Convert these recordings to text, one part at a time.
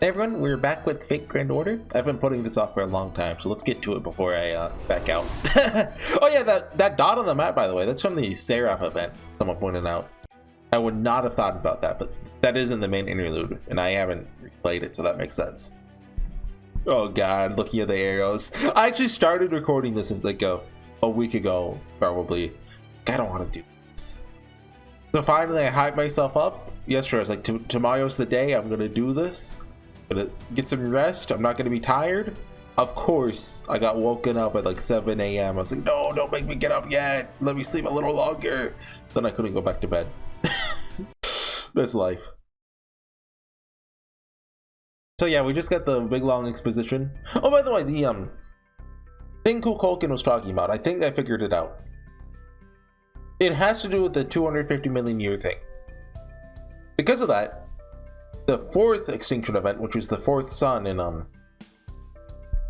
Hey everyone, we're back with Fake Grand Order. I've been putting this off for a long time, so let's get to it before I back out. Oh yeah, that dot on the map, by the way, that's from the Seraph event, someone pointed out. I would not have thought about that, but that is in the main interlude, and I haven't replayed it, so that makes sense. Oh god, looking at the arrows. I actually started recording this like a week ago, probably. I don't want to do this. So finally I hyped myself up. Yesterday I was like, tomorrow's the day, I'm gonna do this. Gonna get some rest. I'm not gonna be tired. Of course, I got woken up at like 7 a.m. I was like, no, don't make me get up yet. Let me sleep a little longer. Then I couldn't go back to bed. That's life. So yeah, we just got the big long exposition. Oh, by the way, the thing Kukulkan was talking about, I think I figured it out. It has to do with the 250 million year thing. Because of that, the fourth extinction event, which was the fourth sun in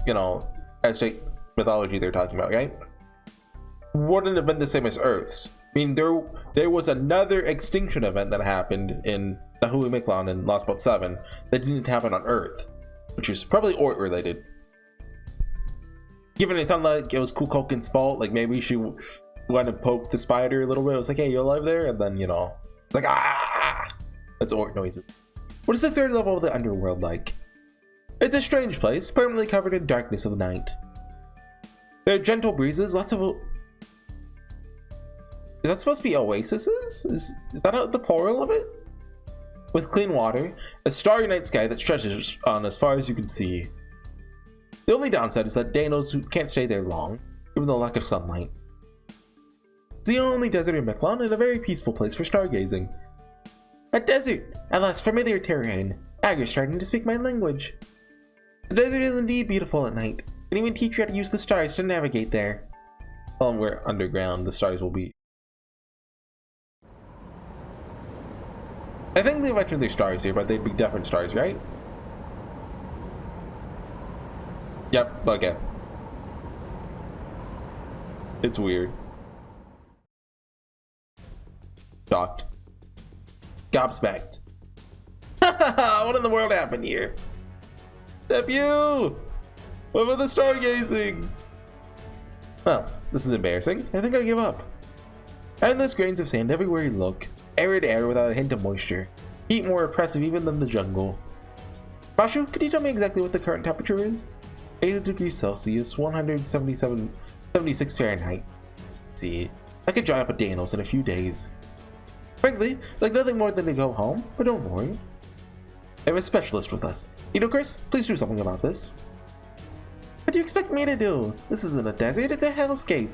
you know, Aztec mythology they're talking about, right? Wouldn't have been the same as Earth's. I mean, there was another extinction event that happened in Nahui, Mictlan in Lost Boat 7 that didn't happen on Earth, which is probably Ort related. Given it sounded like it was Kukulkan's fault, like maybe she went and poked the spider a little bit. It was like, hey, you alive there? And then, you know, it's like, ah! That's Ort noises. What is the third level of the Underworld like? It's a strange place, permanently covered in darkness of the night. There are gentle breezes, lots of... Is that supposed to be oases? Is that the plural of it? With clean water, a starry night sky that stretches on as far as you can see. The only downside is that Danos can't stay there long, given the lack of sunlight. It's the only desert in Mictlan and a very peaceful place for stargazing. A desert! At last, familiar terrain. Agri's starting to speak my language. The desert is indeed beautiful at night. It can even teach you how to use the stars to navigate there. Well, we're underground, the stars will be... I think they mentioned their stars here, but they'd be different stars, right? Yep, okay. It's weird. Shocked. Gobsmacked. What in the world happened here? Nephew! What about the stargazing? Well, this is embarrassing. I think I give up. Endless grains of sand everywhere you look. Arid air without a hint of moisture. Heat more oppressive even than the jungle. Bashu, could you tell me exactly what the current temperature is? 80 degrees Celsius, 176 Fahrenheit. Let's see, I could dry up a Danos in a few days. Frankly, like nothing more than to go home, but don't worry. I have a specialist with us. Chris, please do something about this. What do you expect me to do? This isn't a desert, it's a hellscape.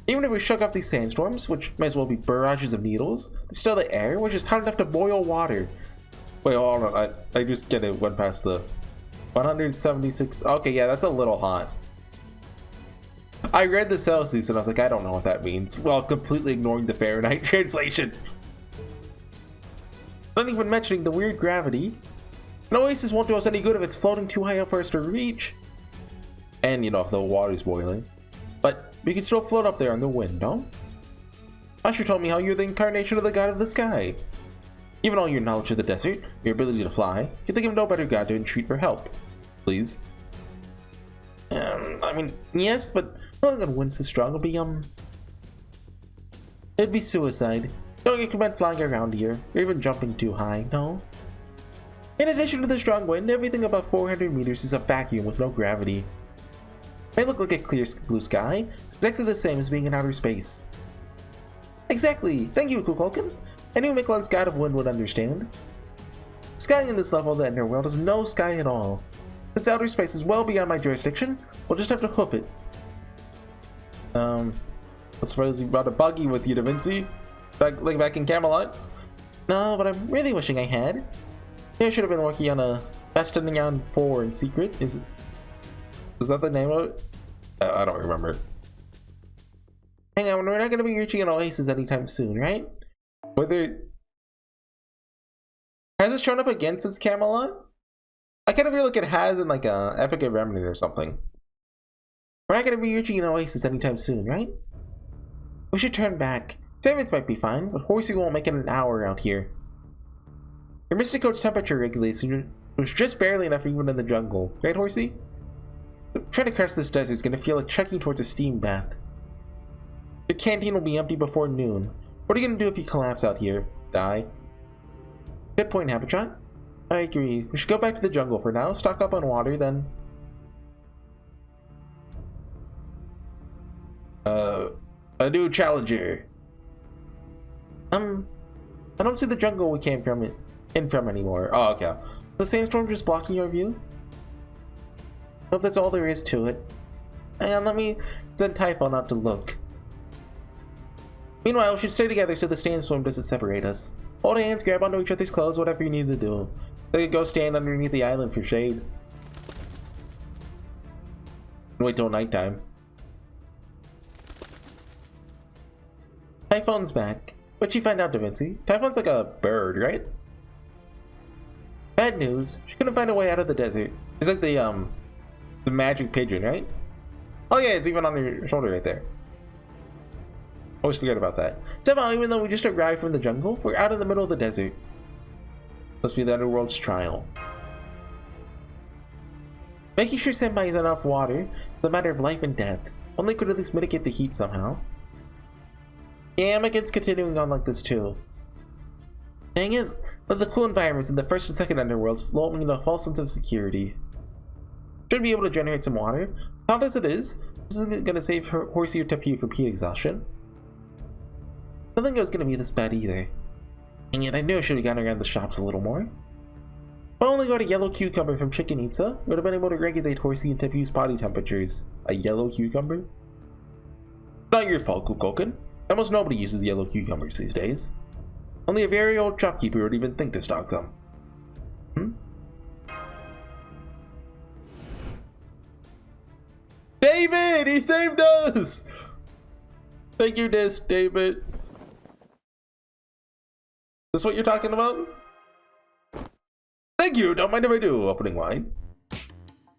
Even if we shook off these sandstorms, which might as well be barrages of needles, still the air, which is hot enough to boil water. Wait, hold on, I just went past the 176. Okay, yeah, that's a little hot. I read the Celsius and I was like, I don't know what that means, while completely ignoring the Fahrenheit translation. Not even mentioning the weird gravity. An oasis won't do us any good if it's floating too high up for us to reach. And, you know, the water's boiling. But we can still float up there in the wind, no? Asher told me how you're the incarnation of the god of the sky. Given all your knowledge of the desert, your ability to fly, you think of no better god to entreat for help. Please. I mean, yes, but floating on winds so strong would be, it'd be suicide. Don't recommend flying around here, or even jumping too high, no? In addition to the strong wind, everything above 400 meters is a vacuum with no gravity. It may look like a clear blue sky, it's exactly the same as being in outer space. Exactly! Thank you, Kukulkan! I knew Mictlan's god of wind would understand. Sky in this level of the Underworld is no sky at all. Since outer space is well beyond my jurisdiction, we'll just have to hoof it. I suppose you brought a buggy with you, Da Vinci? Back in Camelot? No, but I'm really wishing I had. I should have been working on a Bastion 4 in secret. Is that the name of it? I don't remember. Hang on, we're not going to be reaching an oasis anytime soon, right? Has it shown up again since Camelot? I kind of feel like it has in like a Epic of Remnant or something. We're not going to be reaching an oasis anytime soon, right? We should turn back. 7 might be fine, but Horsey won't make it an hour out here. Your Mystic Coat's temperature regulation was just barely enough even in the jungle, right, Horsey? Trying to cross this desert is going to feel like trekking towards a steam bath. Your canteen will be empty before noon. What are you going to do if you collapse out here? Die? Good point, Habitat. I agree. We should go back to the jungle for now, stock up on water, then... A new challenger. I don't see the jungle we came from anymore. Oh, okay. Is the sandstorm just blocking your view? Hope that's all there is to it. Hang on, let me send Typhon out to look. Meanwhile, we should stay together so the sandstorm doesn't separate us. Hold hands, grab onto each other's clothes, whatever you need to do. They could go stand underneath the island for shade. Wait till nighttime. Typhon's back. What'd you find out, Da Vinci? Typhon's like a bird, right? Bad news. She couldn't find a way out of the desert. It's like the magic pigeon, right? Oh yeah, it's even on your shoulder right there. Always forget about that. Somehow, even though we just arrived from the jungle, we're out in the middle of the desert. Must be the Underworld's trial. Making sure Senpai has enough water is a matter of life and death. Only could at least mitigate the heat somehow. Yeah, I'm against continuing on like this too. Dang it, let the cool environments in the first and second Underworlds float me into a false sense of security. Should be able to generate some water. Hot as it is, this isn't gonna save HorseyEatYou from heat exhaustion. I don't think it was gonna be this bad either. And yet I knew I should have gone around the shops a little more. If I only got a yellow cucumber from Chicken Itza, I would have been able to regulate HorseyEatYou's body temperatures. A yellow cucumber? Not your fault, Kukoken. Almost nobody uses yellow cucumbers these days. Only a very old shopkeeper would even think to stock them. David! He saved us! Thank you, David. Is this what you're talking about? Thank you! Don't mind if I do. Opening wine.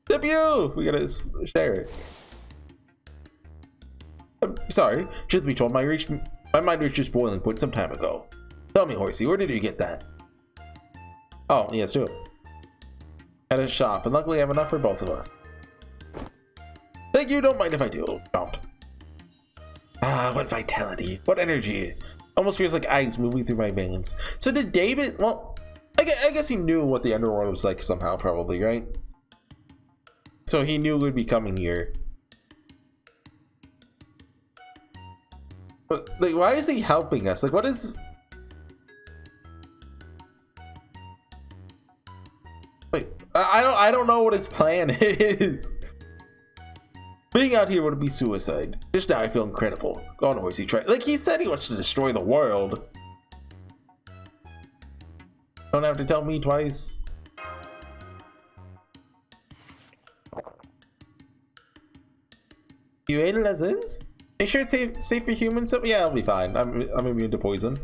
Tip you! We gotta share it. I'm sorry. Truth be told, my mind reached just boiling point some time ago. Tell me, Horsey, where did you get that? Oh, yes, do it. At a shop, and luckily I have enough for both of us. Thank you, don't mind if I do. Don't. Ah, what vitality. What energy. Almost feels like ice moving through my veins. So did David, well, I guess he knew what the Underworld was like somehow, probably, right? So he knew we'd be coming here. But, like, why is he helping us? Like, what is... Wait, I don't know what his plan is. Being out here would be suicide. Just now I feel incredible. Go on, Horsey, try. Like, he said he wants to destroy the world. Don't have to tell me twice. You ate it as is? Are you sure it's safe for humans? So, yeah, I'll be fine. I'm immune to poison.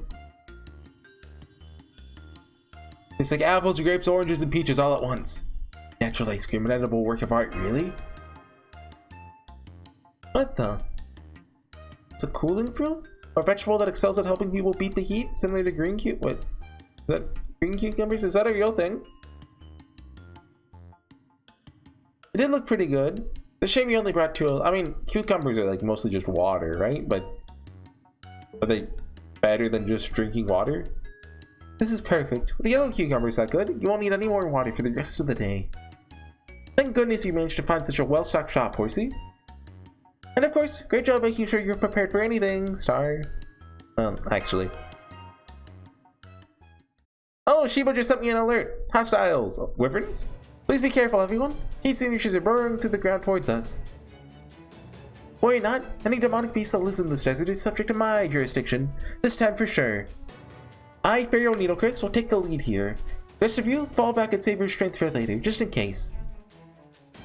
It's like apples, grapes, oranges, and peaches all at once. Natural ice cream, an edible work of art, really? What the? It's a cooling fruit? A vegetable that excels at helping people beat the heat, similar to green what? Is that green cucumbers? Is that a real thing? It did look pretty good. It's a shame you only brought two. I mean, cucumbers are like mostly just water, right? But are they better than just drinking water? This is perfect. With the yellow cucumbers that good, you won't need any more water for the rest of the day. Thank goodness you managed to find such a well-stocked shop, Horsey. And of course, great job making sure you're prepared for anything, Star. Actually. Oh, Shiba just sent me an alert. Hostiles. Wyverns? Please be careful, everyone. Heat signatures are burrowing through the ground towards us. Worry not. Any demonic beast that lives in this desert is subject to my jurisdiction. This time for sure. I, Pharaoh Needlecrest, will take the lead here. Rest of you, fall back and save your strength for later, just in case.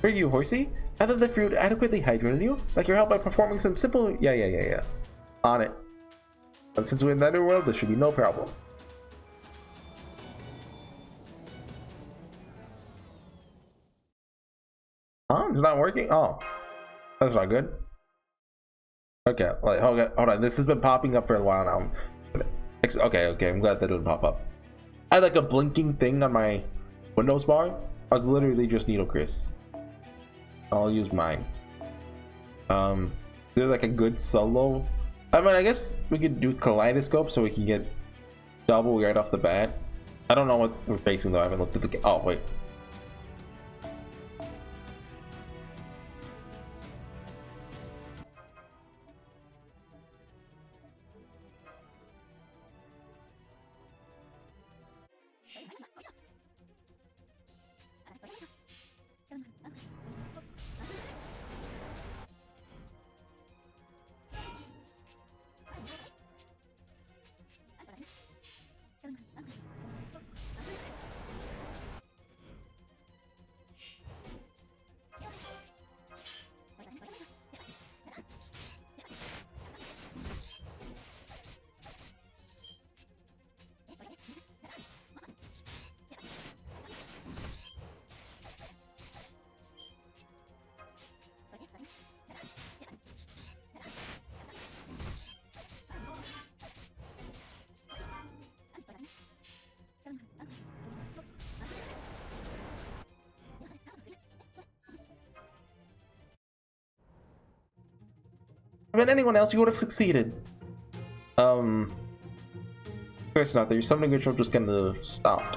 For you, Horsey, now that the fruit adequately hydrated you, like your help by performing some simple... Yeah. On it. And since we're in the Underworld, there should be no problem. Huh? It's not working? Oh. That's not good. Okay, like, hold on. This has been popping up for a while now. Okay, I'm glad that didn't pop up. I had like a blinking thing on my Windows bar. I was literally just Needle Chris. I'll use mine. There's like a good solo. I mean, I guess we could do Kaleidoscope so we can get double right off the bat. I don't know what we're facing though. I haven't looked at the. Oh wait. If it been anyone else, you would have succeeded. Of course not. Your summoning ritual just kind of stopped.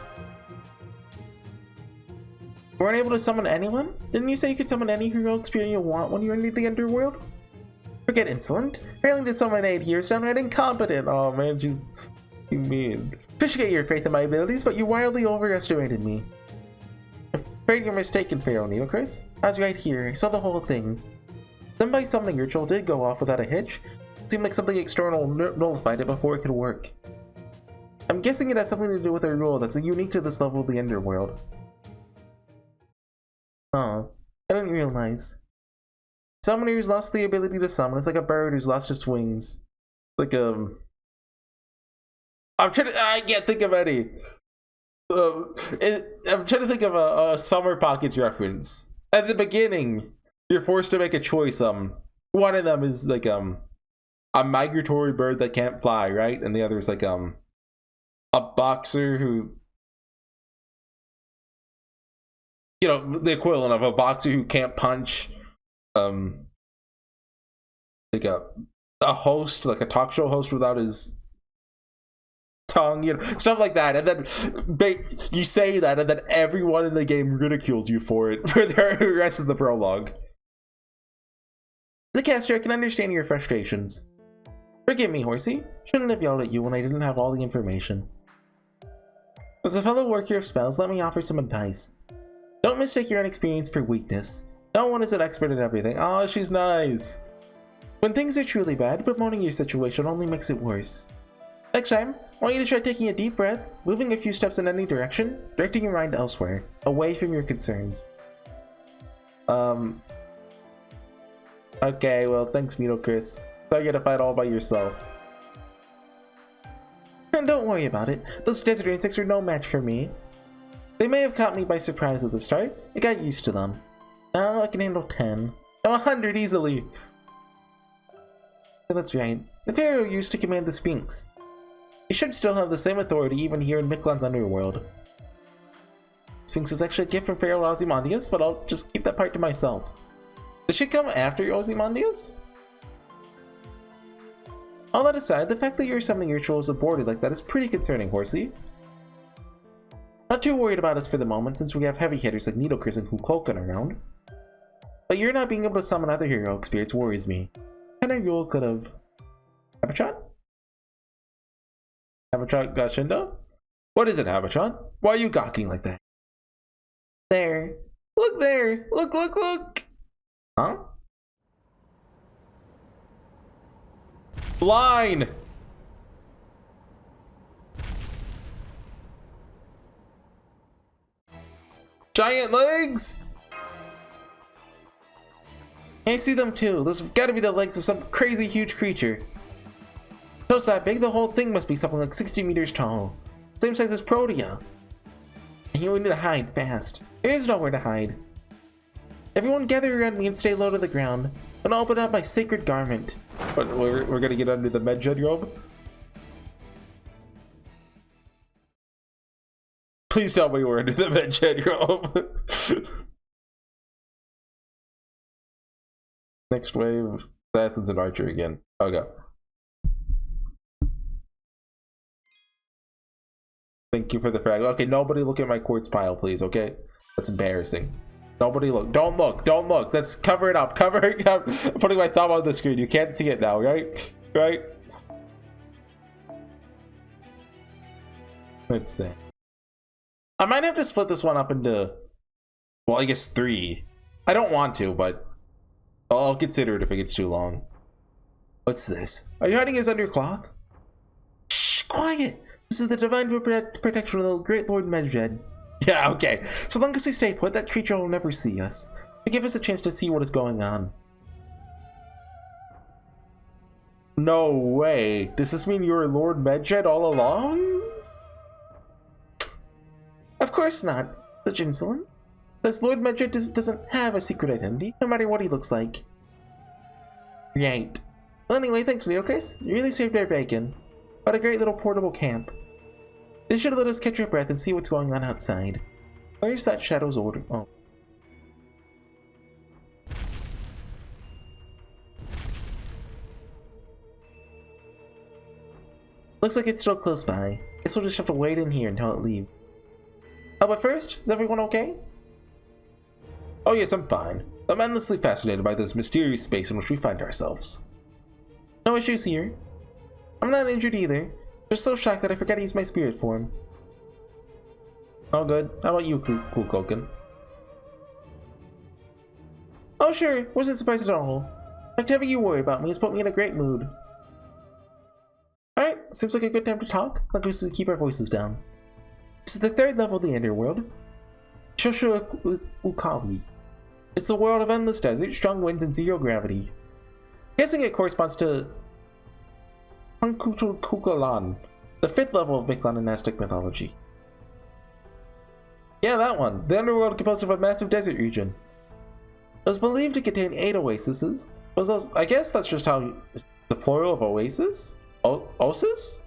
You weren't able to summon anyone? Didn't you say you could summon any hero experience you want when you're in the Underworld? Forget insolent. Failing to summon 8 here is downright incompetent. Oh man, you mean. Appreciate your faith in my abilities, but you wildly overestimated me. Afraid you're mistaken, Pharaoh Needle Chris. I was right here. I saw the whole thing. Somebody's summoning ritual did go off without a hitch. It seemed like something external nullified it before it could work. I'm guessing it has something to do with a rule that's unique to this level of the Underworld. Oh, I didn't realize. Someone who's lost the ability to summon is like a bird who's lost its wings. Like I can't think of any. I'm trying to think of a Summer Pockets reference. At the beginning, you're forced to make a choice. One of them is like a migratory bird that can't fly, right? And the other is like a boxer who, you know, the equivalent of a boxer who can't punch. Like a host, like a talk show host without his tongue, you know, stuff like that. And then you say that, and then everyone in the game ridicules you for it for the rest of the prologue. As a caster, I can understand your frustrations. Forgive me, Horsey. Shouldn't have yelled at you when I didn't have all the information. As a fellow worker of spells, let me offer some advice. Don't mistake your inexperience for weakness. No one is an expert at everything. Oh, she's nice. When things are truly bad, bemoaning your situation only makes it worse. Next time, I want you to try taking a deep breath, moving a few steps in any direction, directing your mind elsewhere, away from your concerns. Okay, well, thanks, Needle Chris. So you gotta fight all by yourself. And don't worry about it. Those desert insects are no match for me. They may have caught me by surprise at the start. I got used to them. Now I can handle 10. No, 100 easily. That's right. The Pharaoh used to command the Sphinx. He should still have the same authority even here in Mictlan's Underworld. Sphinx was actually a gift from Pharaoh Ozymandias, but I'll just keep that part to myself. Does she come after Ozymandias? All that aside, the fact that your summoning ritual is aborted like that is pretty concerning, Horsey. Not too worried about us for the moment, since we have heavy hitters like Needle Chris and Kukulkan around. But you're not being able to summon other hero spirits worries me. Kinda Yule could have... Havachon? Havachon got Shindo? What is it, Havachon? Why are you gawking like that? There. Look there! Look, look, look! Huh? Line! Giant legs! I see them too. Those have got to be the legs of some crazy huge creature. Toes that big, the whole thing must be something like 60 meters tall. Same size as Protea. And you need to hide fast. There is nowhere to hide. Everyone gather around me and stay low to the ground. I'm gonna open up my sacred garment. But we're gonna get under the Medjed robe? Please tell me we're under the vent rope. Next wave, assassins and archer again. Okay. Thank you for the frag. Okay, nobody look at my quartz pile, please. Okay, that's embarrassing. Nobody look. Don't look. Don't look. Let's cover it up. Cover it up. I'm putting my thumb on the screen. You can't see it now, right? Right? Let's see. I might have to split this one up into, well, I guess 3. I don't want to, but I'll consider it if it gets too long. What's this? Are you hiding us under cloth? Shh, quiet. This is the divine protection of the great Lord Medjed. Yeah, okay. So long as we stay put, that creature will never see us. To give us a chance to see what is going on. No way. Does this mean you were Lord Medjed all along? Of course not. Such insolence. This Lord Medjed doesn't have a secret identity, no matter what he looks like. Right. Well, anyway, thanks, Neocris. You really saved our bacon. What a great little portable camp. This should let us catch our breath and see what's going on outside. Where's that Shadow's order? Oh. Looks like it's still close by. Guess we'll just have to wait in here until it leaves. Oh, but first, is everyone okay? Oh yes, I'm fine. I'm endlessly fascinated by this mysterious space in which we find ourselves. No issues here. I'm not injured either. Just so shocked that I forgot to use my spirit form. All good. How about you, Kukulkan? Oh sure, wasn't surprised at all. Like having you worry about me has put me in a great mood. Alright, seems like a good time to talk. Like we should keep our voices down. This is the 3rd level of the Underworld. U-Olga. It's a world of endless desert, strong winds, and 0 gravity. Guessing it corresponds to Kukulan, the 5th level of Mictlan and Aztec mythology. Yeah, that one. The Underworld composed of a massive desert region. It was believed to contain 8 oases. I guess that's just how the plural of oasis? Oasis?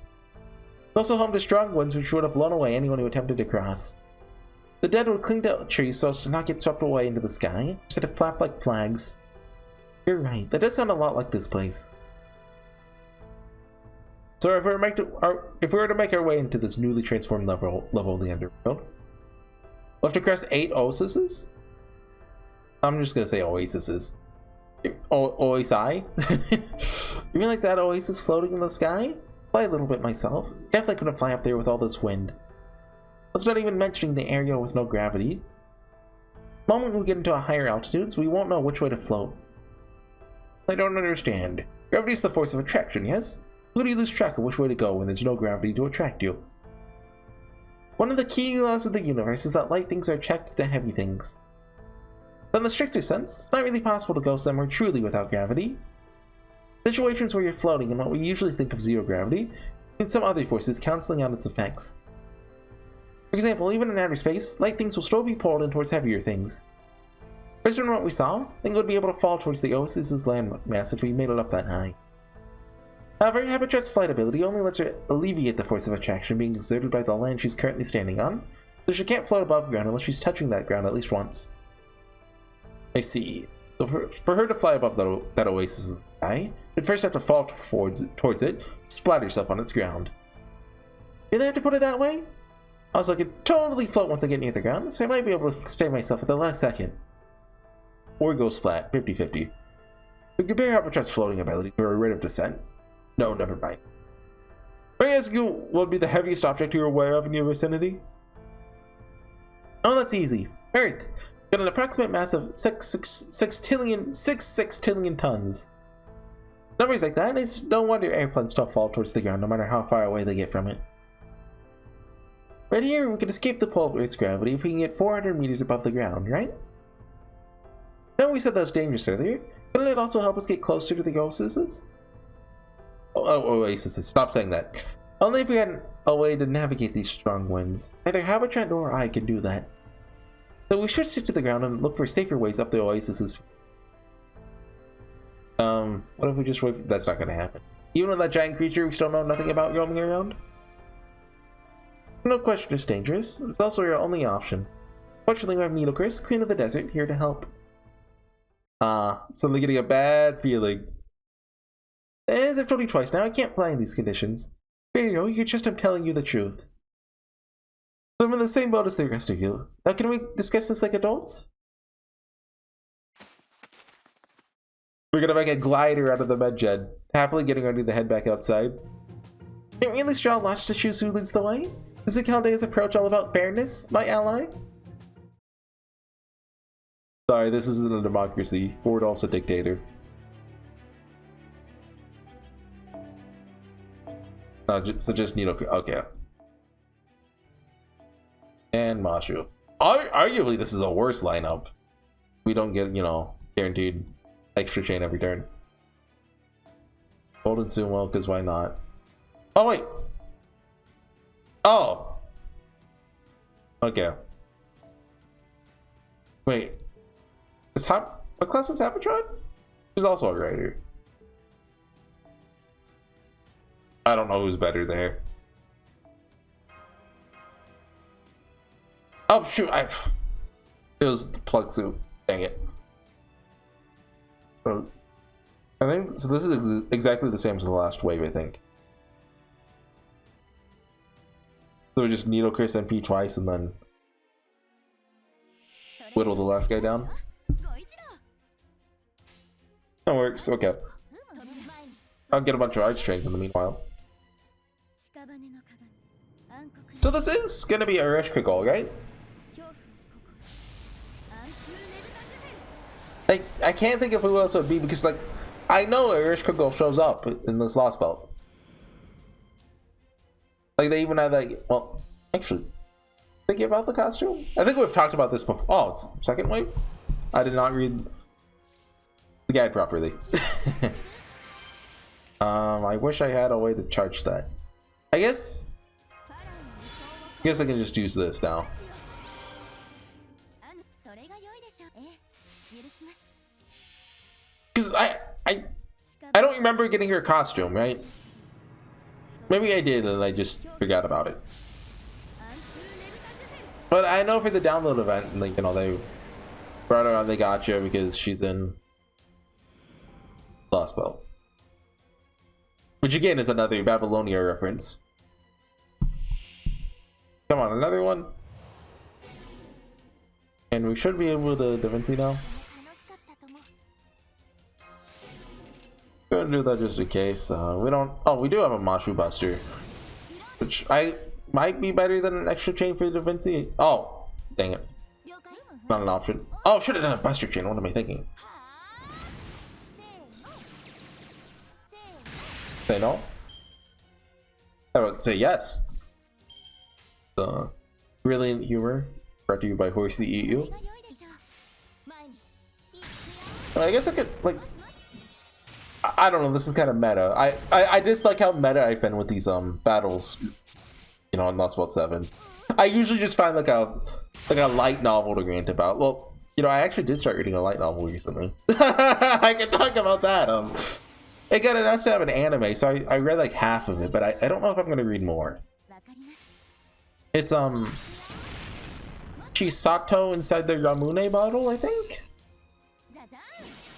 It's also home to strong winds which would have blown away anyone who attempted to cross. The dead would cling to trees so as to not get swept away into the sky, instead of flap like flags. You're right, that does sound a lot like this place. So if we were to make our way into this newly transformed level of the Underworld, we'll have to cross 8 oases? I'm just gonna say oases. Oasi? You mean like that oasis floating in the sky? Fly a little bit myself. Definitely couldn't fly up there with all this wind. That's not even mentioning the area with no gravity. The moment we get into higher altitudes, we won't know which way to float. I don't understand. Gravity is the force of attraction, yes? How do you lose track of which way to go when there's no gravity to attract you? One of the key laws of the universe is that light things are attracted to heavy things. So in the strictest sense, it's not really possible to go somewhere truly without gravity. Situations where you're floating in what we usually think of 0 gravity, and some other forces cancelling out its effects. For example, even in outer space, light things will still be pulled in towards heavier things. Based on what we saw, I think it would be able to fall towards the Oasis's landmass if we made it up that high. However, Habitat's flight ability only lets her alleviate the force of attraction being exerted by the land she's currently standing on, so she can't float above ground unless she's touching that ground at least once. I see. So for her to fly above that oasis in the sky, she'd first have to fall towards it, splat herself on its ground. Did I have to put it that way? Also, I could totally float once I get near the ground, so I might be able to save myself at the last second. Or go splat, 50-50. To compare Habitat's floating ability to her rate of descent. No, never mind. May I ask you what would be the heaviest object you're aware of in your vicinity? Oh, that's easy. Earth. Got an approximate mass of 6 sextillion tons. Numbers like that, it's no wonder airplanes don't fall towards the ground no matter how far away they get from it. Right here, we can escape the pull of Earth's gravity if we can get 400 meters above the ground, right? Now we said that was dangerous earlier. Couldn't it also help us get closer to the oases? Oases. Stop saying that. Only if we had a way to navigate these strong winds. Neither Habitat nor I can do that. So we should stick to the ground and look for safer ways up the oases. What if we just wait? That's not gonna happen. Even with that giant creature we still know nothing about roaming around? No question it's dangerous. It's also your only option. Fortunately, we have Needlecris, Queen of the Desert, here to help. Suddenly getting a bad feeling. As I've told you twice now, I can't fly in these conditions. Barrio, you're just I'm telling you the truth. So I'm in the same boat as the rest of you. Now can we discuss this like adults? We're gonna make a glider out of the medjed, happily getting ready to head back outside. Can't we at least draw lots to choose who leads the way? Is the Chaldea's approach all about fairness, my ally? Sorry, this isn't a democracy. Fordolf's a dictator. No, so just Needle. Okay. And Mashu. Arguably, this is a worse lineup. We don't get, you know, guaranteed extra chain every turn. Hold and soon well, because why not? Oh, wait. Oh. Okay. Wait. What class is Hapatron? She's also a writer. I don't know who's better there. Oh shoot! It was the plug suit. Dang it. So, I think so. This is exactly the same as the last wave, I think. So we just Needlecris MP twice and then whittle the last guy down. That works. Okay. I'll get a bunch of arch trains in the meanwhile. So this is gonna be a rush quick all, right? I can't think of who else it would be because, like, I know Irish Kugel shows up in this Lost Belt. Like, they even have, like, well, actually, thinking about the costume? I think we've talked about this before. Oh, it's second wave? I did not read the guide properly. I wish I had a way to charge that. I guess I can just use this now. Because I don't remember getting her costume, right? Maybe I did and I just forgot about it. But I know for the download event, like, you know, they brought her on, they gotcha because she's in Lost Belt. Which again is another Babylonia reference. Come on, another one. And we should be able to Da Vinci now. We're gonna do that just in case. We don't. Oh, we do have a Mashu Buster, which might be better than an extra chain for Da Vinci. Oh, dang it. Not an option. Oh, should have done a Buster chain. What am I thinking? Say no? I would say yes. The brilliant humor brought to you by HorseyEatYou. I guess I could, like, I don't know, this is kind of meta. I dislike how meta I've been with these battles, you know, in Lost World 7. I usually just find like a light novel to rant about. Well, you know, I actually did start reading a light novel recently. I can talk about that. It got announced to have an anime, so I read like half of it, but I don't know if I'm gonna read more. It's Chisato inside the Ramune bottle, I think?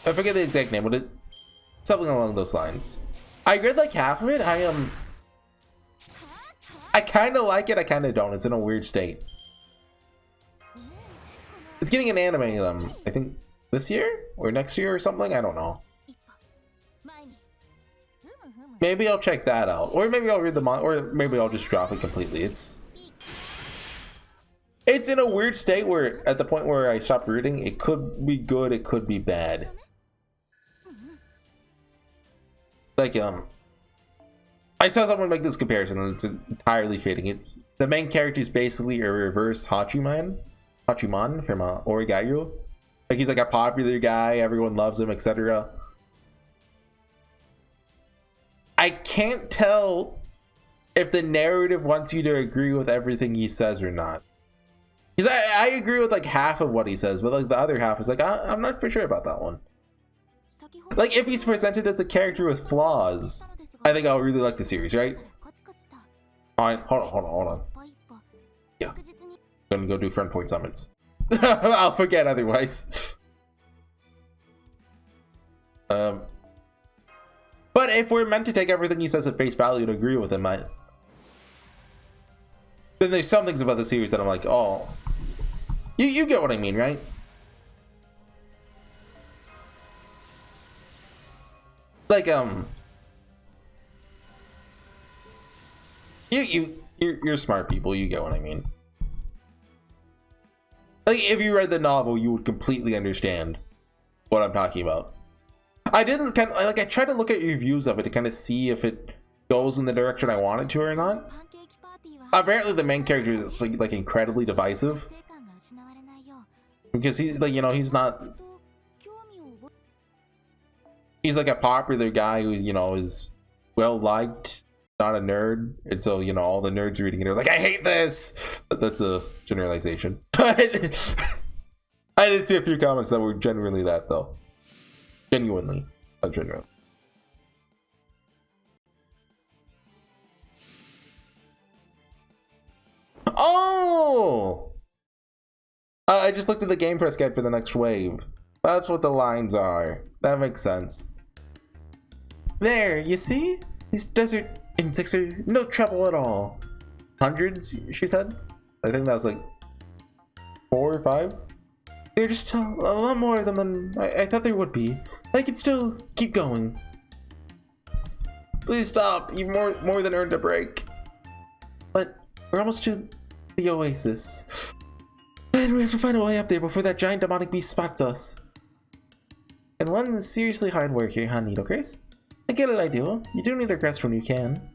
I forget the exact name, but it's something along those lines. I read like half of it. I kind of like it, I kind of don't. It's in a weird state. It's getting an anime, I think this year or next year or something. I don't know. Maybe I'll check that out, or maybe I'll read the or maybe I'll just drop it completely. It's in a weird state where at the point where I stopped reading, it could be good, it could be bad. Like I saw someone make this comparison and it's entirely fitting. It's the main character is basically a reverse Hachiman from HorseyEatYou. Like he's like a popular guy, everyone loves him, etc. I can't tell if the narrative wants you to agree with everything he says or not. Because I agree with like half of what he says, but like the other half is like, I'm not for sure about that one. Like if he's presented as a character with flaws, I think I'll really like the series, right? Alright, hold on. gonna go do front point summons. I'll forget otherwise. But if we're meant to take everything he says at face value and agree with him, then there's some things about the series that I'm like, oh, you get what I mean, right? Like, you're smart people, you get what I mean. Like, if you read the novel, you would completely understand what I'm talking about. I didn't I tried to look at reviews of it to kind of see if it goes in the direction I want it to or not. Apparently the main character is like incredibly divisive. Because he's like, you know, he's like a popular guy who, you know, is well liked, not a nerd, and so, you know, all the nerds reading it are like, I hate this. But that's a generalization. But I did see a few comments that were genuinely that though. Genuinely, not generally. Oh! I just looked at the game press guide for the next wave. That's what the lines are. That makes sense. There, you see? These desert insects are no trouble at all. Hundreds, she said? I think that was like 4 or 5. They're just a lot more of them than I thought there would be. I can still keep going. Please stop. You've more than earned a break. But we're almost to the oasis. And we have to find a way up there before that giant demonic beast spots us. And one is seriously hard work here, huh, Needlecrest? I get it, I do. You do need a rest when you can.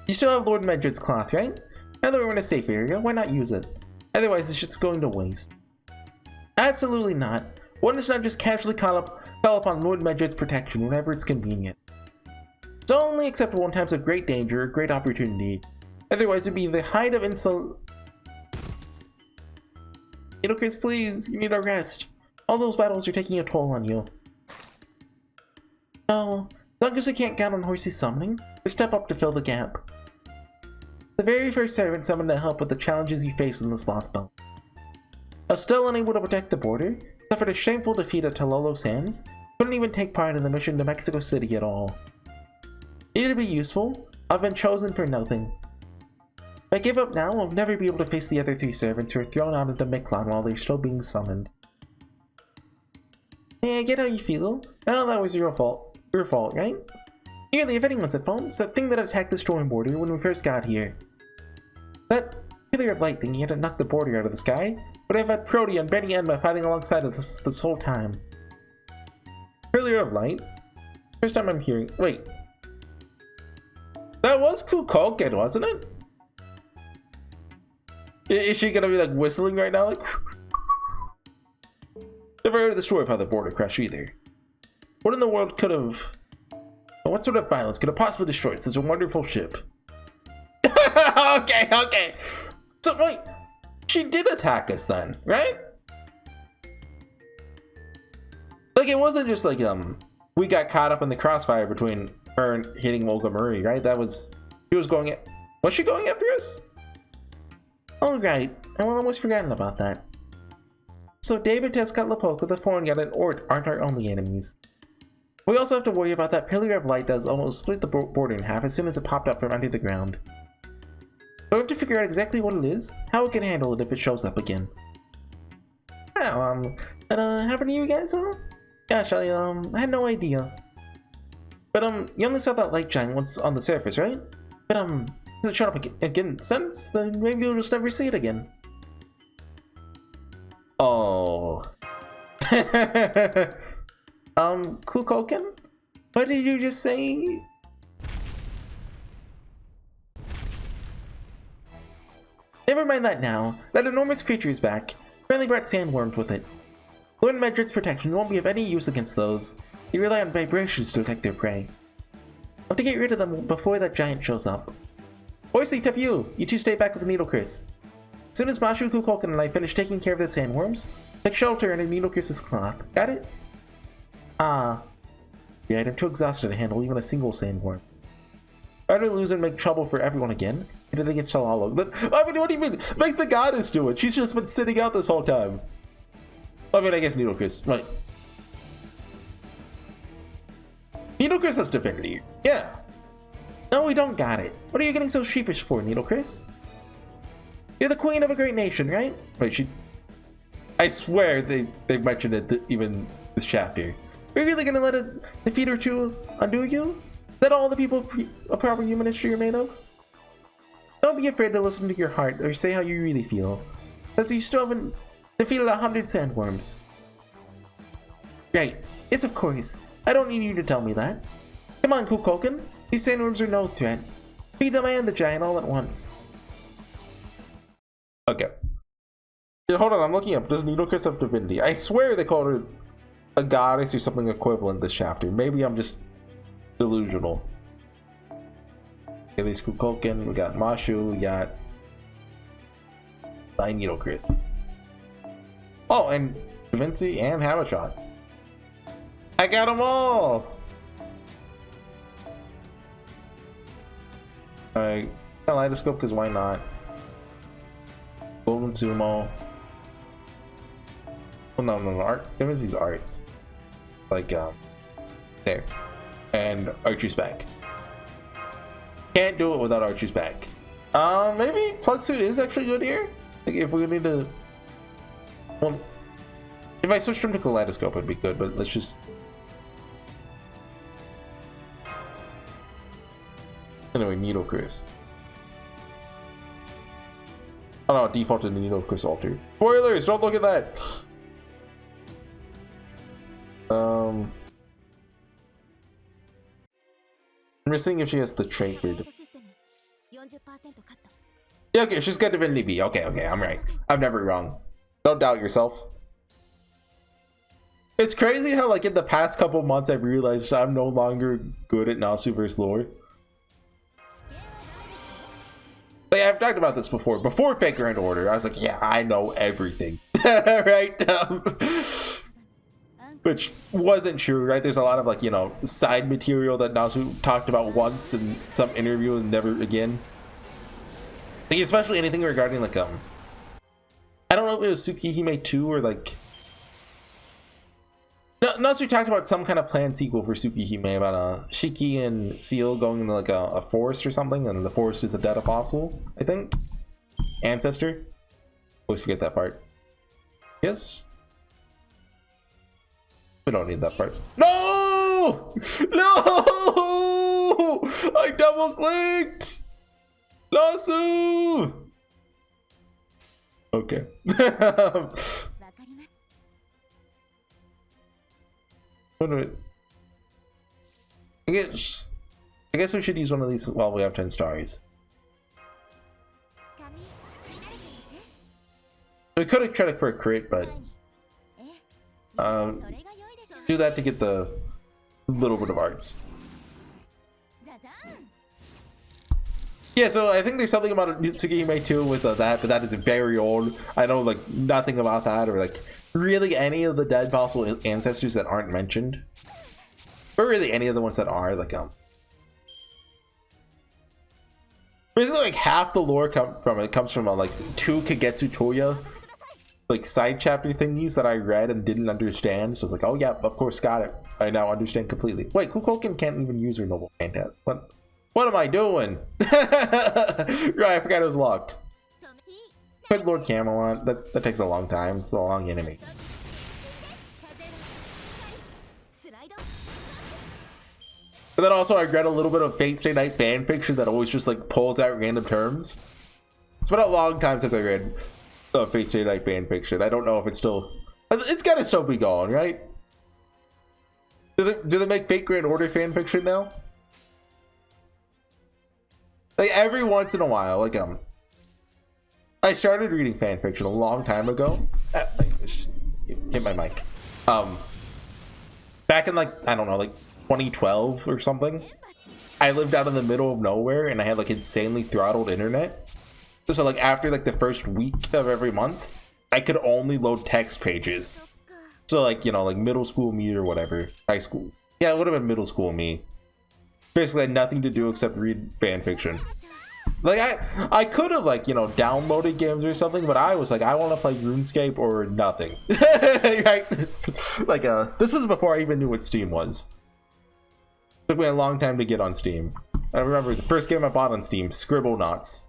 You still have Lord Medred's cloth, right? Now that we're in a safe area, why not use it? Otherwise, it's just going to waste. Absolutely not. One does not just casually call upon Lord Medred's protection whenever it's convenient. It's only acceptable in times of great danger or great opportunity. Otherwise, it'd be the height of insult. Needlecrest, please, you need a rest. All those battles are taking a toll on you. No, as long as we can't count on Horsey's summoning, we step up to fill the gap. The very first servant summoned to help with the challenges you face in this lost belt. I was still unable to protect the border, suffered a shameful defeat at Tololo Sands, couldn't even take part in the mission to Mexico City at all. Needed to be useful, I've been chosen for nothing. If I give up now, I'll never be able to face the other 3 servants who are thrown out into Mictlan while they're still being summoned. Hey, I get how you feel. I know that was your fault, right? Nearly, if anyone's at fault, it's that thing that attacked the storm border when we first got here. That pillar of light thing had to knock the border out of the sky, but I've had Prody and Betty Enma fighting alongside of this whole time. Pillar of light? First time I'm hearing. Wait. That was Kukulkan, wasn't it? Is she gonna be like whistling right now? Like. Never heard of the story of how the border crashed either. What in the world could have. What sort of violence could have possibly destroyed such a wonderful ship? Okay. So, wait. She did attack us then, right? Like, it wasn't just like, we got caught up in the crossfire between her and hitting Olga Marie, right? She was going at. Was she going after us? Oh, right. I almost forgotten about that. So David, Tezcatlipoca, the Foreign God, and Ort aren't our only enemies. We also have to worry about that pillar of light that was almost split the border in half as soon as it popped up from under the ground. So we have to figure out exactly what it is, how we can handle it if it shows up again. Oh, that happened to you guys, huh? Gosh, I had no idea. But you only saw that light giant once on the surface, right? But has it shown up again since? Then maybe you'll just never see it again. Oh. Kukulkan? What did you just say? Never mind that now. That enormous creature is back. Friendly brought sandworms with it. Lord Medred's protection won't be of any use against those. They rely on vibrations to detect their prey. I have to get rid of them before that giant shows up. HorseyEatYou, you two stay back with Needlecrest. As soon as Mashu, Kukulkan, and I finish taking care of the sandworms, take shelter under Needlecrest's cloth. Got it? Ah. Yeah, I'm too exhausted to handle even a single sandworm. Rather lose and make trouble for everyone again. He did it against U-Olga. I mean, what do you mean? Make the goddess do it. She's just been sitting out this whole time. I mean, I guess Needlecris. Right. Needlecris has divinity. Yeah. No, we don't got it. What are you getting so sheepish for, Needlecris? You're the queen of a great nation, right? Wait, I swear they mentioned it even this chapter. Are you really gonna let a defeat or two undo you? Is that all the people a proper human history are made of? Don't be afraid to listen to your heart or say how you really feel, since you still haven't defeated 100 sandworms. Right. Yes, of course. I don't need you to tell me that. Come on, Kukulkan. These sandworms are no threat. Be the man, the giant, all at once. Okay. Yeah, hold on, I'm looking up. Does Needlecris have divinity? I swear they called her a goddess or something equivalent this chapter. Maybe I'm just delusional. At least Kukulkan, we got Mashu, we got Needlecris. Oh, and Da Vinci and Habitron. I got them all! Alright, Kaleidoscope, because why not? Golden Sumo. Oh, no, art. Da Vinci's arts. Like, there. And Archer's back. Can't do it without Archer's back. Maybe Plug Suit is actually good here. Like, if we need to. Well, if I switched him to Kaleidoscope, it'd be good, but let's just. Anyway, Needlecris. Oh no, defaulted Needlecris altered. Spoilers! Don't look at that! I'm just seeing if she has the trait for it. Yeah, okay, she's got Divinity B. Okay, I'm right. I'm never wrong. Don't doubt yourself. It's crazy how, like, in the past couple months I've realized I'm no longer good at Nasu vs. lore. Like, I've talked about this before. Before Fake Grand Order, I was like, yeah, I know everything. Right? Which wasn't true, right? There's a lot of, like, you know, side material that Nasu talked about once in some interview and never again. Like, especially anything regarding, like, I don't know if it was Tsukihime 2 or, like... Nasu talked about some kind of planned sequel for Tsukihime about Shiki and Seal going into, like, a forest or something, and the forest is a dead apostle, I think? Ancestor? Always forget that part. Yes? We don't need that part. No! No! I double clicked! Nasu! Okay. I guess we should use one of these while we have 10 stars. We could have tried for a crit, but do that to get the little bit of arts. Yeah, so I think there's something about Tsukihime 2 with that, but that is very old. I know, like, nothing about that or, like, really any of the dead possible ancestors that aren't mentioned. Or really any of the ones that are, like, basically, like, half the lore comes from, like, 2 Kagetsu Toya, like, side chapter thingies that I read and didn't understand. So it's like, oh yeah, of course, got it. I now understand completely. Wait, Kukulkan can't even use her noble phantasm. What am I doing? Right, I forgot it was locked. Quick Lord Camelot, that takes a long time. It's a long enemy. But then also I read a little bit of Fate Stay Night fanfiction that always just, like, pulls out random terms. It's been a long time since I read Fate Stay Night fanfiction. I don't know if it's still... It's gotta still be going, right? Do they make Fate Grand Order fanfiction now? Like, every once in a while, like, I started reading fanfiction a long time ago. Hit my mic. Back in, like, I don't know, like 2012 or something. I lived out in the middle of nowhere and I had, like, insanely throttled internet. So, like, after, like, the first week of every month, I could only load text pages. So, like, you know, like, middle school me or whatever. High school. Yeah, it would have been middle school me. basically had nothing to do except read fan fiction. Like I could have, like, you know, downloaded games or something, but I was like, I want to play RuneScape or nothing. Right? Like this was before I even knew what Steam was. Took me a long time to get on Steam. I remember the first game I bought on Steam, Scribblenauts.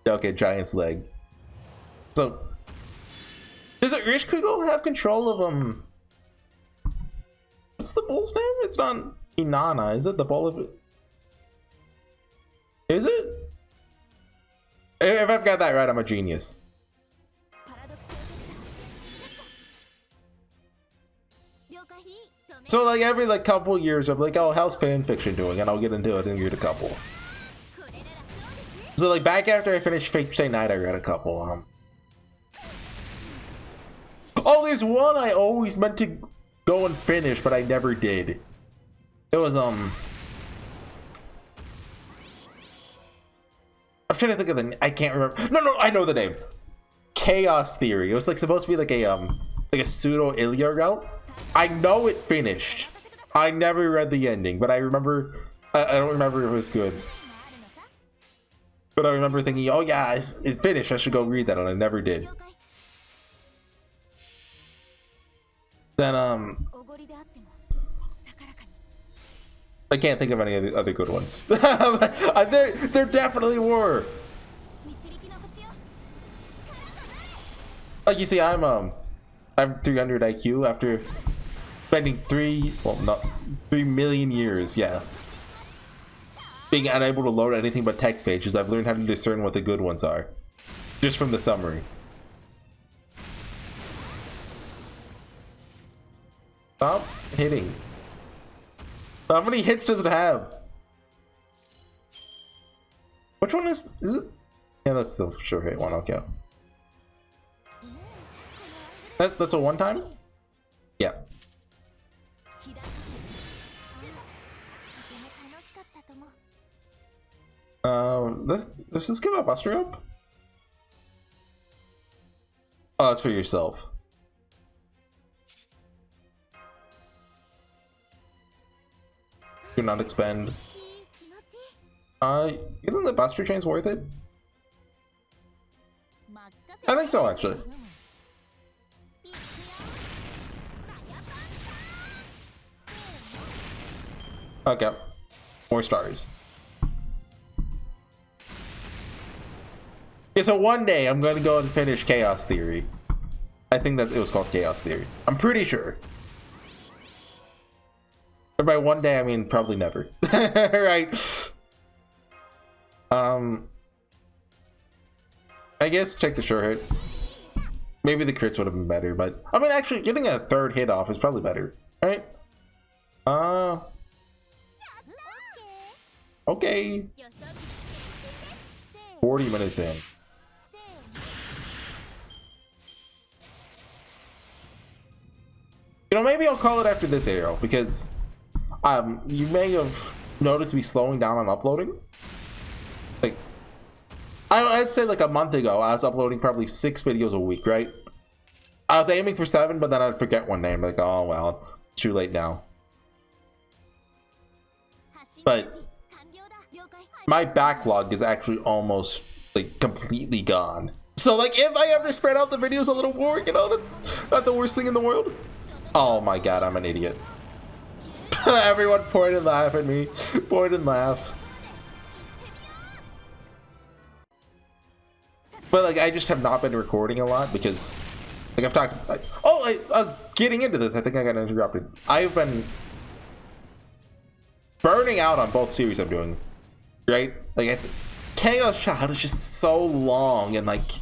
Okay, Giant's Leg. So does it Rich Kugo have control of what's the bull's name? It's not Inanna, is it? The bull of it? Is it? If I've got that right, I'm a genius. So like every like couple years I'm like, oh, how's fan fiction doing? And I'll get into it and read a couple. So like back after I finished Fate Stay Night, I read a couple. Oh, there's one I always meant to go and finish, but I never did. It was I'm trying to think of the. I can't remember. No, I know the name. Chaos Theory. It was like supposed to be like a pseudo Ilya route. I know it finished. I never read the ending, but I remember. I don't remember if it was good. But I remember thinking, oh yeah, it's finished. I should go read that, and I never did. Then I can't think of any of the other good ones. there definitely were. Like you see, I'm 300 IQ after spending 3 million years, yeah, being unable to load anything but text pages. I've learned how to discern what the good ones are, just from the summary. Stop hitting. How many hits does it have? Which one is it? Yeah, that's the sure hit one. Okay. That's a one time? Yeah. Does this give a buster up? Oh, that's for yourself. Do not expend. Isn't the buster chains worth it? I think so, actually. Okay, more stars. Yeah, so one day I'm gonna go and finish Chaos Theory. I think that it was called Chaos Theory. I'm pretty sure. But by one day, I mean probably never. Right? I guess take the sure hit. Maybe the crits would have been better, but I mean, actually, getting a third hit off is probably better, right? Okay. 40 minutes in. You know, maybe I'll call it after this arrow, because you may have noticed me slowing down on uploading. Like, I'd say like a month ago, I was uploading probably 6 videos a week, right? I was aiming for 7, but then I'd forget one day. I'm like, oh well, it's too late now. But my backlog is actually almost like completely gone. So like, if I ever spread out the videos a little more, you know, that's not the worst thing in the world. Oh my god, I'm an idiot. Everyone point and laugh at me. Point and laugh. But like, I just have not been recording a lot because like I've talked like, I was getting into this. I think I got interrupted. I've been burning out on both series I'm doing, right? Like Chaos Child is just so long, and like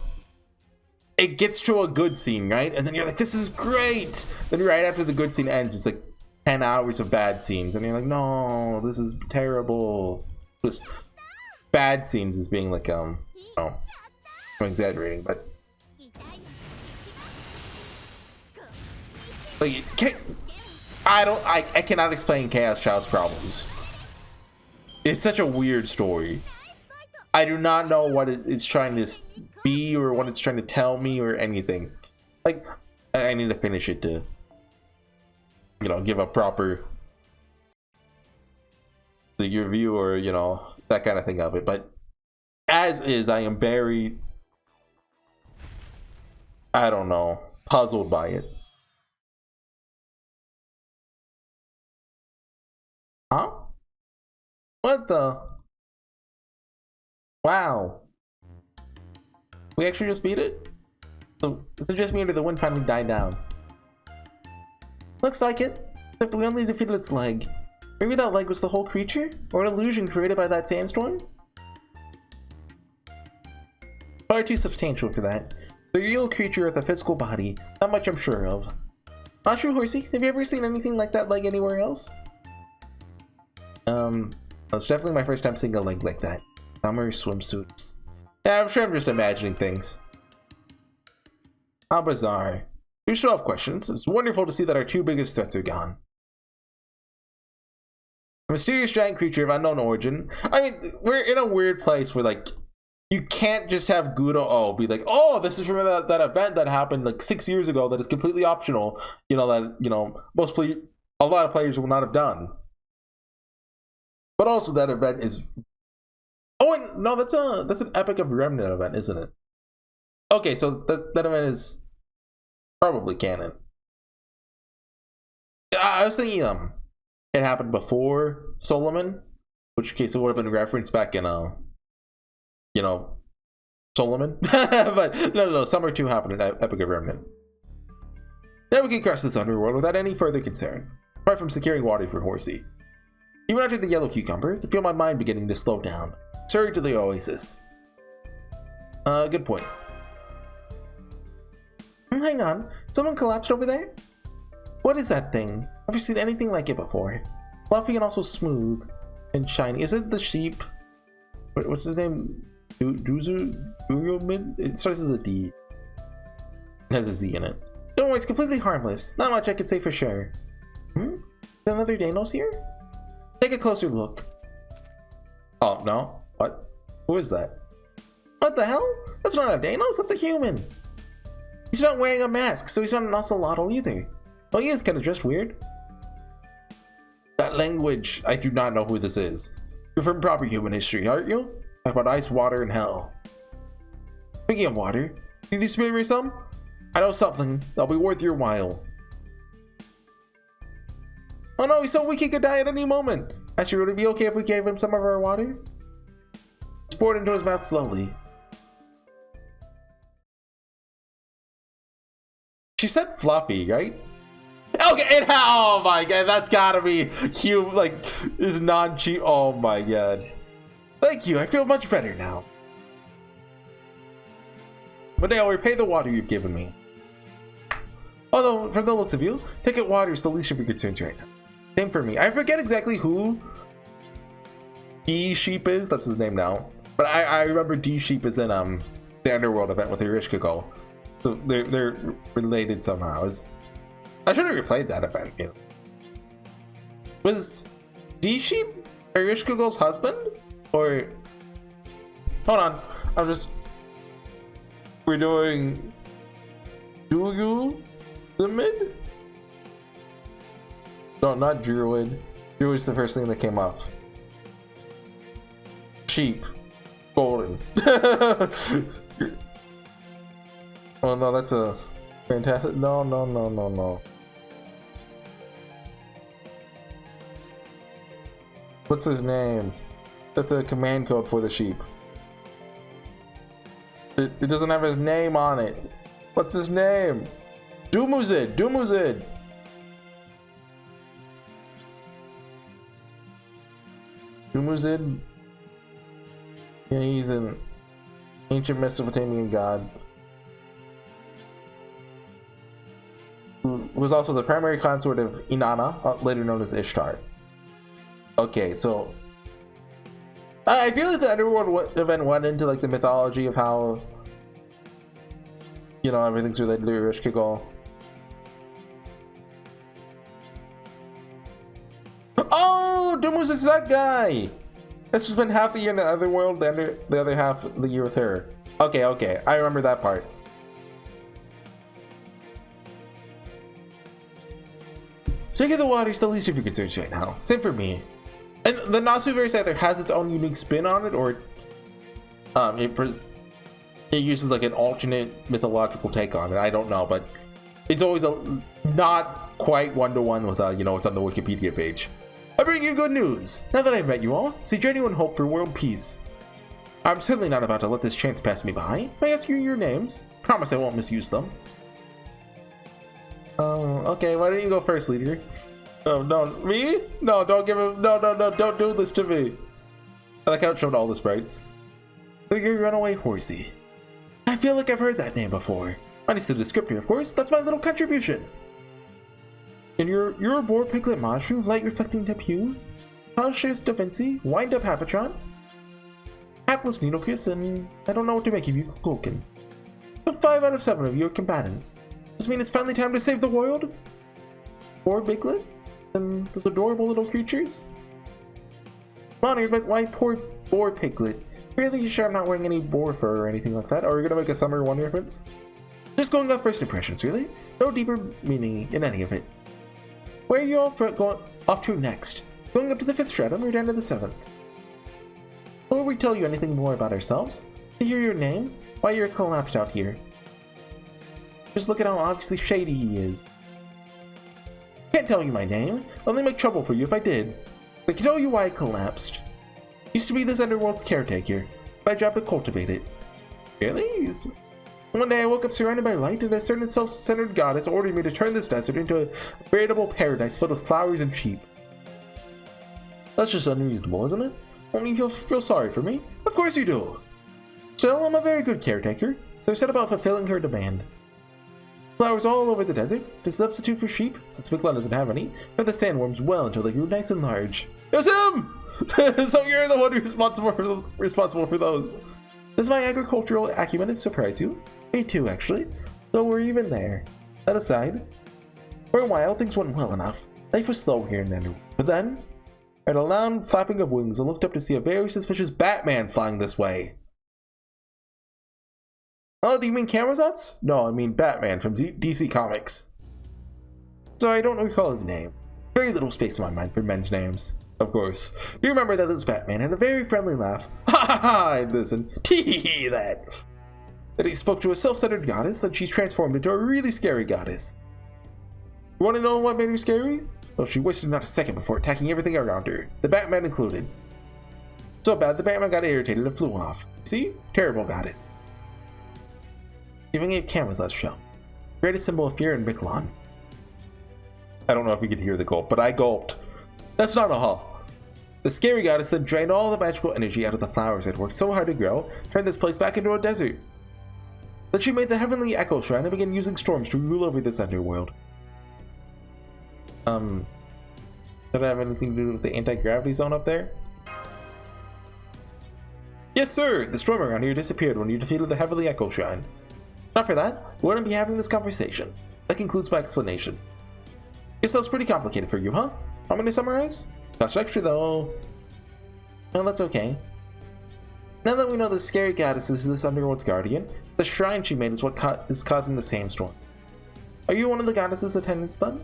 it gets to a good scene, right? And then you're like, this is great. Then right after the good scene ends, it's like 10 hours of bad scenes, and you're like, no, this is terrible. Just bad scenes is being like oh, I'm exaggerating, but like I cannot explain Chaos Child's problems. It's such a weird story. I do not know what it's trying to be or what it's trying to tell me or anything. Like, I need to finish it to, you know, give a proper your view or, you know, that kind of thing of it. But as is, I am very, I don't know, puzzled by it. Huh? What the? Wow. We actually just beat it? So, is it just me or the wind finally died down? Looks like it. Except we only defeated its leg. Maybe that leg was the whole creature? Or an illusion created by that sandstorm? Far too substantial for that. The real creature with a physical body. Not much I'm sure of. Not true, Horsey? Have you ever seen anything like that leg anywhere else? That's definitely my first time seeing a leg like that. Summer swimsuits. Yeah, I'm sure I'm just imagining things. How bizarre. We still have questions. It's wonderful to see that our two biggest threats are gone. A mysterious giant creature of unknown origin. I mean, we're in a weird place where, like, you can't just have Gudo be like, oh, this is from that event that happened like 6 years ago that is completely optional. You know, that, you know, a lot of players will not have done. But also that event is... Oh, and no, that's an Epic of Remnant event, isn't it? Okay, so that event is probably canon. I was thinking it happened before Solomon, which case it would have been referenced back in you know, Solomon. But no, Summer 2 happened in Epic of Remnant. Now we can cross this underworld without any further concern, apart from securing water for Horsey. Even after the yellow cucumber, I can feel my mind beginning to slow down. Hurry to the oasis. Good point. Hang on, someone collapsed over there? What is that thing? I've never seen anything like it before. Fluffy and also smooth and shiny. Is it the sheep? What's his name? Durumid? It starts with a D. It has a Z in it. Don't worry, it's completely harmless. Not much I could say for sure. Is there another Danos here? Take a closer look. Oh, no. What? Who is that? What the hell? That's not a Danos, that's a human. He's not wearing a mask, so he's not an ocelotl either. Oh, he is kind of dressed weird. That language, I do not know who this is. You're from proper human history, aren't you? Talk about ice, water, and hell. Speaking of water, can you spare me some? I know something that'll be worth your while. Oh no, he's so weak he could die at any moment. Actually, would it be okay if we gave him some of our water? He poured into his mouth slowly. She said fluffy, right? Okay, and oh my god, that's gotta be Hugh, like, is non-cheat. Oh my god. Thank you, I feel much better now. But I'll repay the water you've given me. Although, from the looks of you, taking water is the least of your concerns right now. Same for me. I forget exactly who D-Sheep is. That's his name now. But I remember D-Sheep is in the Underworld event with Erishkigal. So they're related somehow. I should have replayed that event. You know. Was D-Sheep Erishkigal's husband? Or... Hold on. We're doing... Dugu? Zamid? No, not Druid. Druid's the first thing that came off. Sheep. Golden. Oh no, that's a fantastic. No. What's his name? That's a command code for the sheep. It doesn't have his name on it. What's his name? Dumuzid. Dumuzid? Yeah, he's an ancient Mesopotamian god. Who was also the primary consort of Inanna, later known as Ishtar. Okay, so... I feel like the Underworld event went into like the mythology of how... You know, everything's related to Erishkigal. Oh, Dumus is that guy! This has been half the year in the Underworld, the other half of the year with her. Okay, I remember that part. Drinking the water is the least of your concerns right now. Same for me. And the Nasuverse either has its own unique spin on it, or it uses like an alternate mythological take on it. I don't know, but it's always not quite one-to-one with what's on the Wikipedia page. I bring you good news. Now that I've met you all, see genuine hope for world peace. I'm certainly not about to let this chance pass me by. May I ask you your names? Promise I won't misuse them. Oh, okay. Why don't you go first, leader? Oh, no, me? No, don't give him. No, don't do this to me. I like how it showed all the sprites. So you're runaway Horsey. I feel like I've heard that name before. Minus the descriptor, of course. That's my little contribution. And you're a boar piglet Mashu, light reflecting Tapu, Cautious Da Vinci, wind up Hapatron, hapless Needlekiss, and I don't know what to make of you, Kulkin. So 5 out of 7 of you are combatants. Does this mean it's finally time to save the world? Boar piglet? And those adorable little creatures? Honored, but why poor boar piglet? Really sure I'm not wearing any boar fur or anything like that? Or are you gonna make a Summer 1 reference? Just going off first impressions, really? No deeper meaning in any of it. Where are you all going off to next? Going up to the 5th stratum or down to the 7th? Before we tell you anything more about ourselves, to hear your name, why you're collapsed out here. Just look at how obviously shady he is. Can't tell you my name, only make trouble for you if I did. But I can tell you why I collapsed. Used to be this underworld's caretaker, my job to cultivate it. Really? One day I woke up surrounded by light, and a certain self-centered goddess ordered me to turn this desert into a veritable paradise filled with flowers and sheep. That's just unreasonable, isn't it? Won't you feel sorry for me? Of course you do! Still, I'm a very good caretaker, so I set about fulfilling her demand. Flowers all over the desert, to substitute for sheep, since Mictlan doesn't have any, fed the sandworms well until they grew nice and large. It's him! So you're the one responsible for those. Does my agricultural acumen surprise you? Me too, actually. So we're even there. That aside, for a while things went well enough. Life was slow here in the Underworld. But then, I heard a loud flapping of wings and looked up to see a very suspicious Batman flying this way. Oh, do you mean Camazotz? No, I mean Batman from DC Comics. So I don't recall his name. Very little space in my mind for men's names. Of course. You remember that this Batman had a very friendly laugh. Ha ha ha! And listen. Tee that. That he spoke to a self-centered goddess and she transformed into a really scary goddess. You want to know what made her scary? Well, she wasted not a second before attacking everything around her, the Batman included. So bad, the Batman got irritated and flew off. See? Terrible goddess. Giving a Camazotz show. Greatest symbol of fear in Mictlan. I don't know if you could hear the gulp, but I gulped. That's not a haul. The scary goddess then drained all the magical energy out of the flowers that worked so hard to grow, turned this place back into a desert. Then she made the heavenly echo shrine and began using storms to rule over this underworld. Did it have anything to do with the anti-gravity zone up there? Yes, sir! The storm around here disappeared when you defeated the heavenly echo shrine. Not for that, we wouldn't be having this conversation. That concludes my explanation. Guess that was pretty complicated for you, huh? Want me to summarize? Cost extra though. No, that's okay. Now that we know the scary goddess is this underworld's guardian, the shrine she made is what is causing the sandstorm. Are you one of the goddess's attendants then?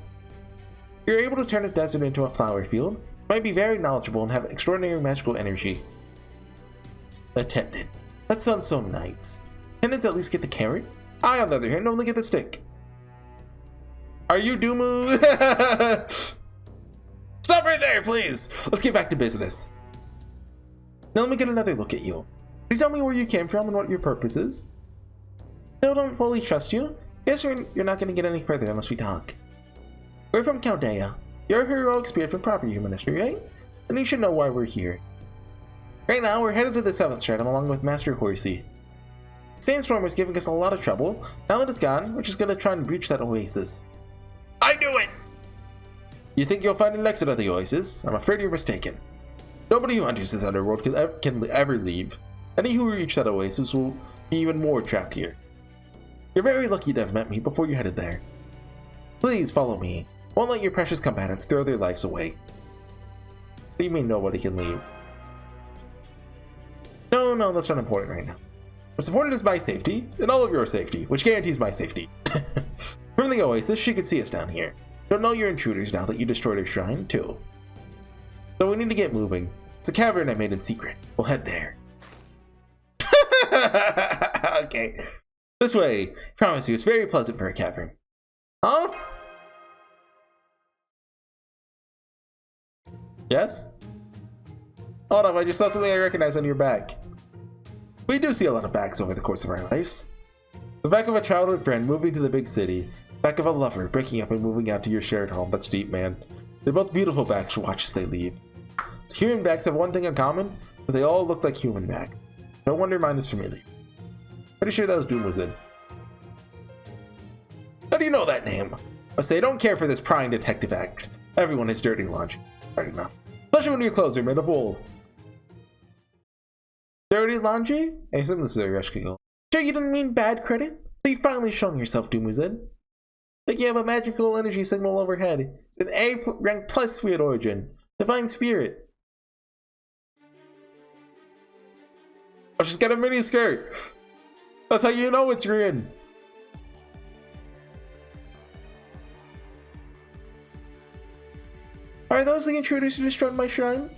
You're able to turn a desert into a flower field, you might be very knowledgeable and have extraordinary magical energy. Attendant. That sounds so nice. Attendants at least get the carrot? I, on the other hand, only get the stick. Are you Doomu? Stop right there, please! Let's get back to business. Now let me get another look at you. Can you tell me where you came from and what your purpose is? Still don't fully trust you? Guess you're not going to get any further unless we talk. We're from Chaldea. You're a heroic spirit from proper human history, right? Then you should know why we're here. Right now, we're headed to the 7th stratum along with Master Horsey. Sandstorm was giving us a lot of trouble. Now that it's gone, we're just going to try and breach that oasis. I knew it! You think you'll find an exit of the oasis? I'm afraid you're mistaken. Nobody who enters this underworld can ever leave. Any who reach that oasis will be even more trapped here. You're very lucky to have met me before you headed there. Please follow me. Won't let your precious combatants throw their lives away. What do you mean nobody can leave? No, that's not important right now. What's important is my safety, and all of your safety, which guarantees my safety. From the oasis, she could see us down here. Don't know you're intruders now that you destroyed her shrine, too. So we need to get moving. It's a cavern I made in secret. We'll head there. Okay. This way. Promise you, it's very pleasant for a cavern. Huh? Yes? Hold up, I just saw something I recognize on your back. We do see a lot of backs over the course of our lives. The back of a childhood friend moving to the big city. Back of a lover breaking up and moving out to your shared home. That's deep, man. They're both beautiful backs to watch as they leave. Human backs have one thing in common, but they all look like human backs. No wonder mine is familiar. Pretty sure that was Doom was in. How do you know that name? I say, don't care for this prying detective act. Everyone has dirty laundry. Hard enough. Especially when your clothes are made of wool. Dirty laundry? I assume this is a rush giggle. Sure you didn't mean bad credit? So you've finally shown yourself, Doomuzin. Like you have a magical energy signal overhead. It's an A rank plus weird origin. Divine spirit. Oh, she's got a mini skirt. That's how you know it's green. Are those the intruders who destroyed my shrine?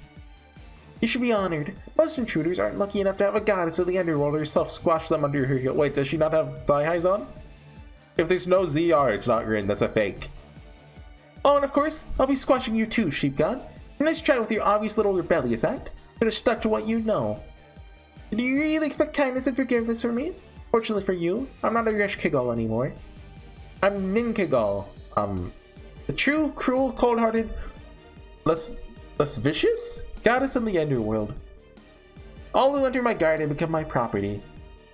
You should be honored. Most intruders aren't lucky enough to have a goddess of the Underworld herself squash them under her heel. Wait, does she not have thigh highs on? If there's no ZR, it's not green. That's a fake. Oh, and of course, I'll be squashing you too, sheep god. Nice try with your obvious little rebellious act. Should have stuck to what you know. Do you really expect kindness and forgiveness from me? Fortunately for you, I'm not a Resh Kigol anymore. I'm Nin Kigol. The true, cruel, cold-hearted, less vicious goddess in the Underworld. All who enter my garden become my property.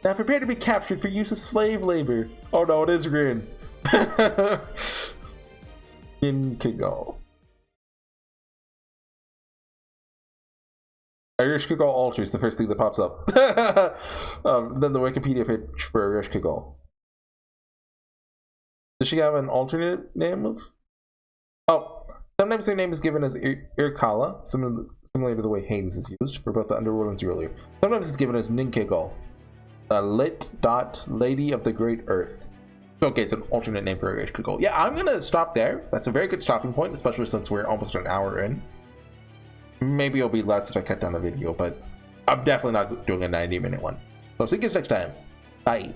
Now prepare to be captured for use as slave labor. Oh no, it is green. Nin Kigol. Irish Kigol alters the first thing that pops up. Then the Wikipedia page for Irish Kigol. Does she have an alternate name of? Oh, sometimes their name is given as Irkala, similar to the way Hades is used for both the Underworld and Cerulean. Sometimes it's given as Ninkigol, lit dot Lady of the Great Earth. Okay, it's an alternate name for Irish Kigol. Yeah, I'm gonna stop there. That's a very good stopping point, especially since we're almost an hour in. Maybe it'll be less if I cut down the video, but I'm definitely not doing a 90-minute one. So see you guys next time. Bye.